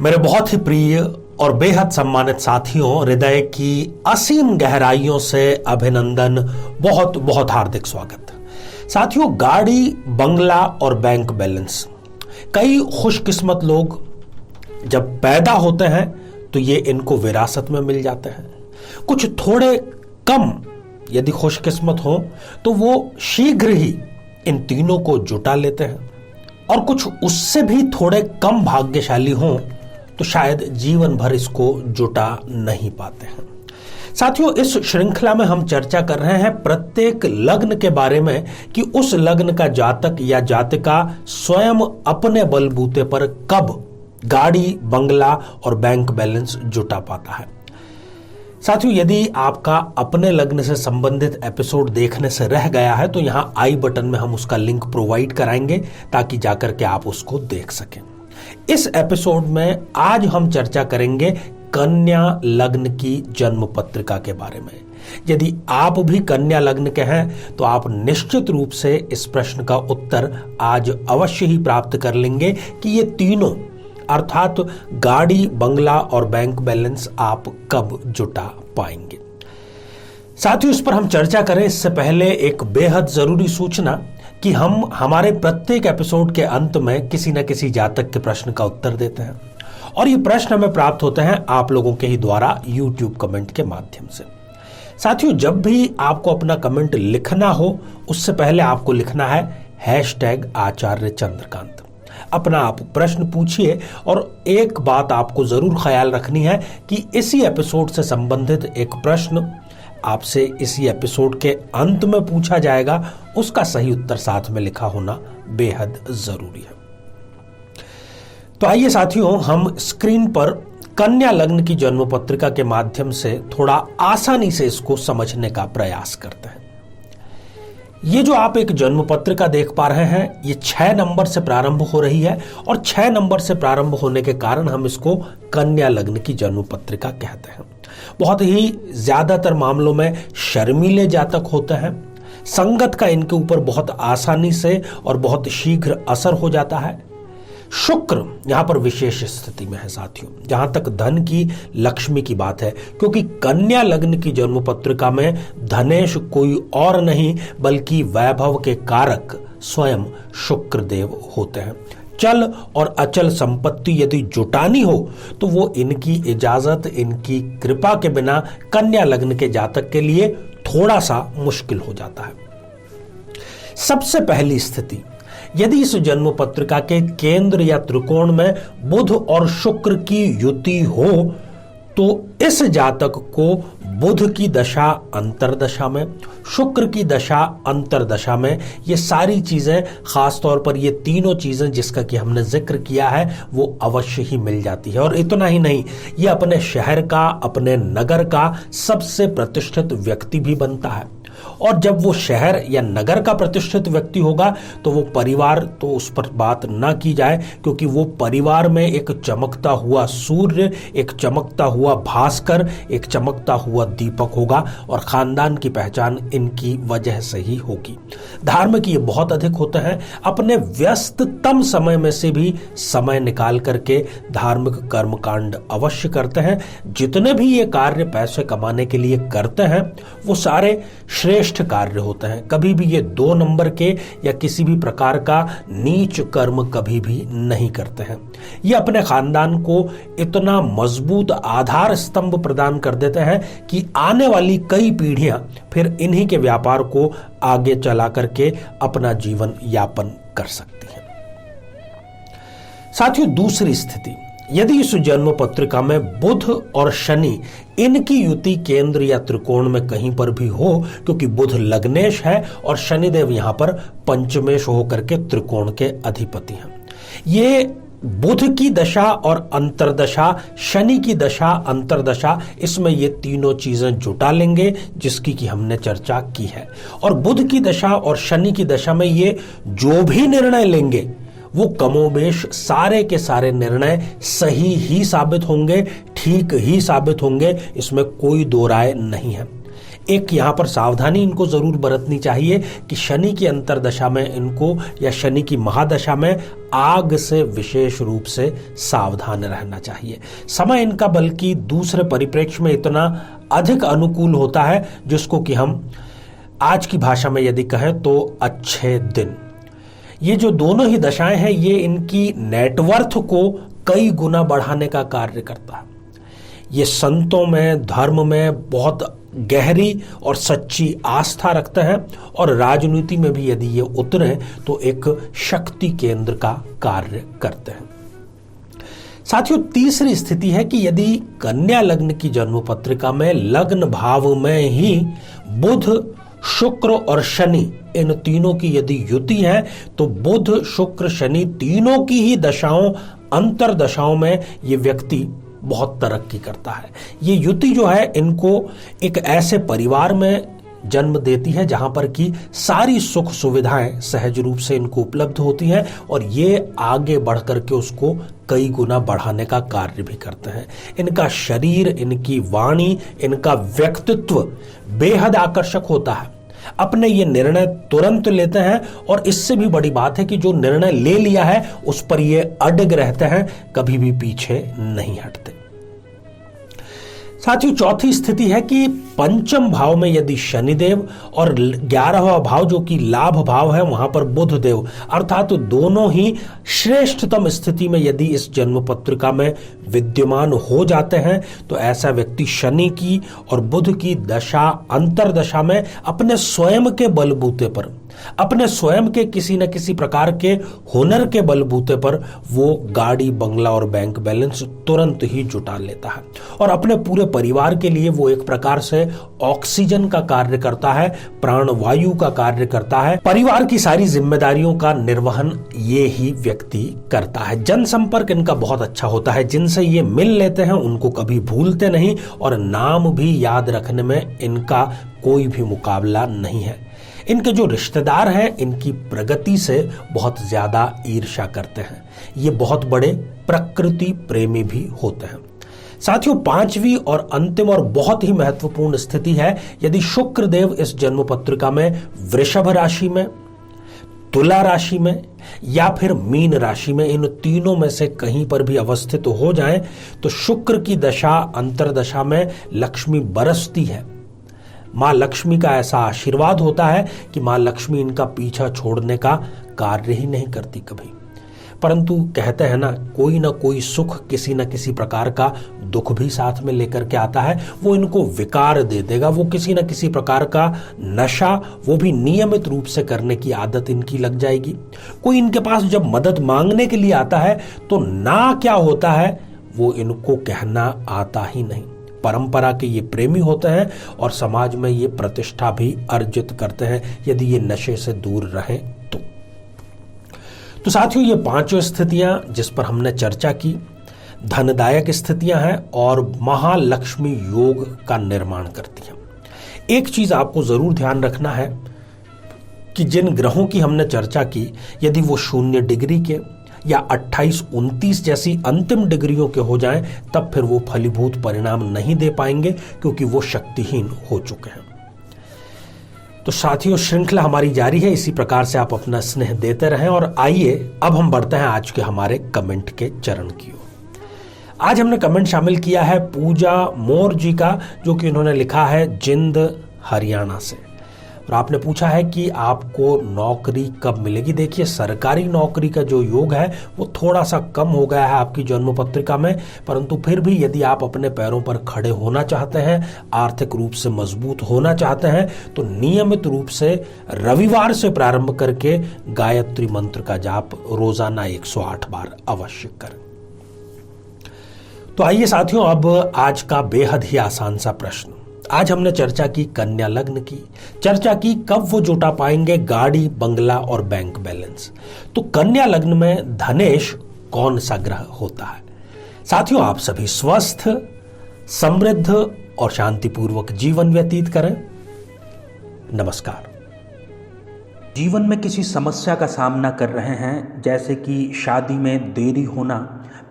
मेरे बहुत ही प्रिय और बेहद सम्मानित साथियों, हृदय की असीम गहराइयों से अभिनंदन, बहुत बहुत हार्दिक स्वागत। साथियों, गाड़ी, बंगला और बैंक बैलेंस, कई खुशकिस्मत लोग जब पैदा होते हैं तो ये इनको विरासत में मिल जाते हैं। कुछ थोड़े कम यदि खुशकिस्मत हो तो वो शीघ्र ही इन तीनों को जुटा लेते हैं, और कुछ उससे भी थोड़े कम भाग्यशाली हों तो शायद जीवन भर इसको जुटा नहीं पाते हैं। साथियों, इस श्रृंखला में हम चर्चा कर रहे हैं प्रत्येक लग्न के बारे में कि उस लग्न का जातक या जातिका स्वयं अपने बलबूते पर कब गाड़ी, बंगला और बैंक बैलेंस जुटा पाता है। साथियों, यदि आपका अपने लग्न से संबंधित एपिसोड देखने से रह गया है तो यहां आई बटन में हम उसका लिंक प्रोवाइड कराएंगे ताकि जाकर के आप उसको देख सकें। इस एपिसोड में आज हम चर्चा करेंगे कन्या लग्न की जन्म पत्रिका के बारे में। यदि आप भी कन्या लग्न के हैं तो आप निश्चित रूप से इस प्रश्न का उत्तर आज अवश्य ही प्राप्त कर लेंगे कि ये तीनों अर्थात गाड़ी, बंगला और बैंक बैलेंस आप कब जुटा पाएंगे। साथियों, इस पर हम चर्चा करें इससे पहले एक बेहद जरूरी सूचना कि हम हमारे प्रत्येक एपिसोड के अंत में किसी न किसी जातक के प्रश्न का उत्तर देते हैं, और ये प्रश्न हमें प्राप्त होते हैं आप लोगों के ही द्वारा YouTube कमेंट के माध्यम से। साथियों, जब भी आपको अपना कमेंट लिखना हो उससे पहले आपको लिखना है #आचार्य चंद्रकांत। अपना आप प्रश्न पूछिए, और एक बात आपको जरूर ख्याल रखनी है कि इसी एपिसोड से संबंधित एक प्रश्न आपसे इसी एपिसोड के अंत में पूछा जाएगा, उसका सही उत्तर साथ में लिखा होना बेहद जरूरी है। तो आइए साथियों, हम स्क्रीन पर कन्या लग्न की जन्म पत्रिका के माध्यम से थोड़ा आसानी से इसको समझने का प्रयास करते हैं। ये जो आप एक जन्म पत्रिका देख पा रहे हैं, ये 6 नंबर से प्रारंभ हो रही है, और 6 नंबर से प्रारंभ होने के कारण हम इसको कन्या लग्न की जन्म पत्रिका कहते हैं। बहुत ही ज्यादातर मामलों में शर्मीले जातक होते हैं। संगत का इनके ऊपर बहुत आसानी से और बहुत शीघ्र असर हो जाता है। शुक्र यहां पर विशेष स्थिति में है साथियों, जहां तक धन की, लक्ष्मी की बात है, क्योंकि कन्या लग्न की जन्म पत्रिका में धनेश कोई और नहीं बल्कि वैभव के कारक स्वयं शुक्र देव होते हैं। चल और अचल संपत्ति यदि जुटानी हो तो वो इनकी इजाजत, इनकी कृपा के बिना कन्या लग्न के जातक के लिए थोड़ा सा मुश्किल हो जाता है। सबसे पहली स्थिति, यदि इस जन्म पत्रिका के केंद्र या त्रिकोण में बुध और शुक्र की युति हो तो इस जातक को बुध की दशा अंतरदशा में, शुक्र की दशा अंतरदशा में, ये सारी चीजें, खासतौर पर ये तीनों चीजें जिसका कि हमने जिक्र किया है, वो अवश्य ही मिल जाती है। और इतना ही नहीं, ये अपने शहर का, अपने नगर का सबसे प्रतिष्ठित व्यक्ति भी बनता है। और जब वो शहर या नगर का प्रतिष्ठित व्यक्ति होगा तो वो परिवार, तो उस पर बात ना की जाए, क्योंकि वो परिवार में एक चमकता हुआ सूर्य, एक चमकता हुआ भास्कर, एक चमकता हुआ दीपक होगा, और खानदान की पहचान इनकी वजह से ही होगी। धार्मिक ये बहुत अधिक होते हैं, अपने व्यस्ततम समय में से भी समय निकाल करके धार्मिक कर्मकांड अवश्य करते हैं। जितने भी ये कार्य पैसे कमाने के लिए करते हैं वो सारे श्रेष्ठ कार्य होते हैं। कभी भी ये 2 नंबर के या किसी भी प्रकार का नीच कर्म कभी भी नहीं करते हैं। ये अपने खानदान को इतना मजबूत आधार स्तंभ प्रदान कर देते हैं कि आने वाली कई पीढ़ियां फिर इन्हीं के व्यापार को आगे चला करके अपना जीवन यापन कर सकती हैं। साथियों, दूसरी स्थिति, यदि इस जन्म पत्रिका में बुध और शनि इनकी युति केंद्र या त्रिकोण में कहीं पर भी हो, क्योंकि बुध लग्नेश है और शनिदेव यहां पर पंचमेश होकर के त्रिकोण के अधिपति हैं। ये बुध की दशा और अंतरदशा, शनि की दशा, अंतरदशा, इसमें ये तीनों चीजें जुटा लेंगे जिसकी कि हमने चर्चा की है। और बुध की दशा और शनि की दशा में ये जो भी निर्णय लेंगे वो कमोबेश सारे के सारे निर्णय सही ही साबित होंगे, ठीक ही साबित होंगे, इसमें कोई दो राय नहीं है। एक यहाँ पर सावधानी इनको जरूर बरतनी चाहिए कि शनि की अंतर्दशा में इनको या शनि की महादशा में आग से विशेष रूप से सावधान रहना चाहिए। समय इनका बल्कि दूसरे परिप्रेक्ष्य में इतना अधिक अनुकूल होता है जिसको कि हम आज की भाषा में यदि कहें तो अच्छे दिन। ये जो दोनों ही दशाएं हैं ये इनकी नेटवर्थ को कई गुना बढ़ाने का कार्य करता है। ये संतों में, धर्म में बहुत गहरी और सच्ची आस्था रखते हैं और राजनीति में भी यदि ये उतरे तो एक शक्ति केंद्र का कार्य करते हैं। साथियों, तीसरी स्थिति है कि यदि कन्या लग्न की जन्म पत्रिका में लग्न भाव में ही बुध, शुक्र और शनि इन तीनों की यदि युति है तो बुध, शुक्र, शनि तीनों की ही दशाओं, अंतरदशाओं में ये व्यक्ति बहुत तरक्की करता है। ये युति जो है इनको एक ऐसे परिवार में जन्म देती है जहां पर की सारी सुख सुविधाएं सहज रूप से इनको उपलब्ध होती हैं और ये आगे बढ़ करके उसको कई गुना बढ़ाने का कार्य भी करते हैं। इनका शरीर, इनकी वाणी, इनका व्यक्तित्व बेहद आकर्षक होता है। अपने ये निर्णय तुरंत लेते हैं और इससे भी बड़ी बात है कि जो निर्णय ले लिया है उस पर ये अड़ग रहते हैं, कभी भी पीछे नहीं हटते। साथियों, चौथी स्थिति है कि पंचम भाव में यदि शनिदेव और 11वां भाव जो कि लाभ भाव है वहां पर बुध देव अर्थात दोनों ही श्रेष्ठतम स्थिति में यदि इस जन्म पत्रिका में विद्यमान हो जाते हैं तो ऐसा व्यक्ति शनि की और बुध की दशा, अंतरदशा में अपने स्वयं के बलबूते पर, अपने स्वयं के किसी न किसी प्रकार के हुनर के बलबूते पर वो गाड़ी, बंगला और बैंक बैलेंस तुरंत ही जुटा लेता है और अपने पूरे परिवार के लिए वो एक प्रकार से ऑक्सीजन का कार्य करता है, प्राणवायु का कार्य करता है। परिवार की सारी जिम्मेदारियों का निर्वहन ये ही व्यक्ति करता है। जनसंपर्क इनका बहुत अच्छा होता है। जिनसे ये मिल लेते हैं उनको कभी भूलते नहीं और नाम भी याद रखने में इनका कोई भी मुकाबला नहीं है। इनके जो रिश्तेदार हैं इनकी प्रगति से बहुत ज्यादा ईर्ष्या करते हैं। ये बहुत बड़े प्रकृति प्रेमी भी होते हैं। साथियों, पांचवी और अंतिम और बहुत ही महत्वपूर्ण स्थिति है यदि शुक्र देव इस जन्म पत्रिका में वृषभ राशि में, तुला राशि में या फिर मीन राशि में, इन तीनों में से कहीं पर भी अवस्थित हो जाएं तो शुक्र की दशा, अंतरदशा में लक्ष्मी बरसती है। मां लक्ष्मी का ऐसा आशीर्वाद होता है कि मां लक्ष्मी इनका पीछा छोड़ने का कार्य ही नहीं करती कभी। परंतु कहते हैं ना, कोई ना कोई सुख किसी न किसी प्रकार का दुख भी साथ में लेकर के आता है। वो इनको विकार दे देगा। वो किसी न किसी प्रकार का नशा, वो भी नियमित रूप से करने की आदत इनकी लग जाएगी। कोई इनके पास जब मदद मांगने के लिए आता है तो ना क्या होता है वो इनको कहना आता ही नहीं। परंपरा के ये प्रेमी होते हैं और समाज में ये प्रतिष्ठा भी अर्जित करते हैं यदि ये नशे से दूर रहें तो साथियों, ये पांचों स्थितियां जिस पर हमने चर्चा की धनदायक स्थितियां हैं और महालक्ष्मी योग का निर्माण करती हैं। एक चीज आपको जरूर ध्यान रखना है कि जिन ग्रहों की हमने चर्चा की यदि वो 0 डिग्री के या 28-29 जैसी अंतिम डिग्रियों के हो जाएं तब फिर वो फलीभूत परिणाम नहीं दे पाएंगे क्योंकि वो शक्तिहीन हो चुके हैं। तो साथियों, श्रृंखला हमारी जारी है। इसी प्रकार से आप अपना स्नेह देते रहें और आइए अब हम बढ़ते हैं आज के हमारे कमेंट के चरण की ओर। आज हमने कमेंट शामिल किया है पूजा मोर जी का, जो कि उन्होंने लिखा है जिंद हरियाणा से। और आपने पूछा है कि आपको नौकरी कब मिलेगी। देखिए, सरकारी नौकरी का जो योग है वो थोड़ा सा कम हो गया है आपकी जन्म पत्रिका में, परंतु फिर भी यदि आप अपने पैरों पर खड़े होना चाहते हैं, आर्थिक रूप से मजबूत होना चाहते हैं तो नियमित रूप से रविवार से प्रारंभ करके गायत्री मंत्र का जाप रोजाना 108 बार अवश्य करें। तो आइए साथियों, अब आज का बेहद ही आसान सा प्रश्न। आज हमने चर्चा की कन्या लग्न की, चर्चा की कब वो जुटा पाएंगे गाड़ी, बंगला और बैंक बैलेंस। तो कन्या लग्न में धनेश कौन सा ग्रह होता है? साथियों, आप सभी स्वस्थ, समृद्ध और शांतिपूर्वक जीवन व्यतीत करें। नमस्कार। जीवन में किसी समस्या का सामना कर रहे हैं, जैसे कि शादी में देरी होना,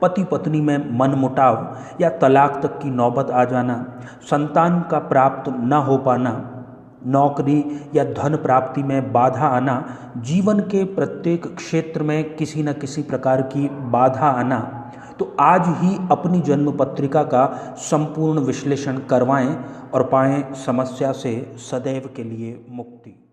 पति पत्नी में मनमुटाव या तलाक तक की नौबत आ जाना, संतान का प्राप्त न हो पाना, नौकरी या धन प्राप्ति में बाधा आना, जीवन के प्रत्येक क्षेत्र में किसी न किसी प्रकार की बाधा आना। तो आज ही अपनी जन्म पत्रिका का संपूर्ण विश्लेषण करवाएं और पाएं समस्या से सदैव के लिए मुक्ति।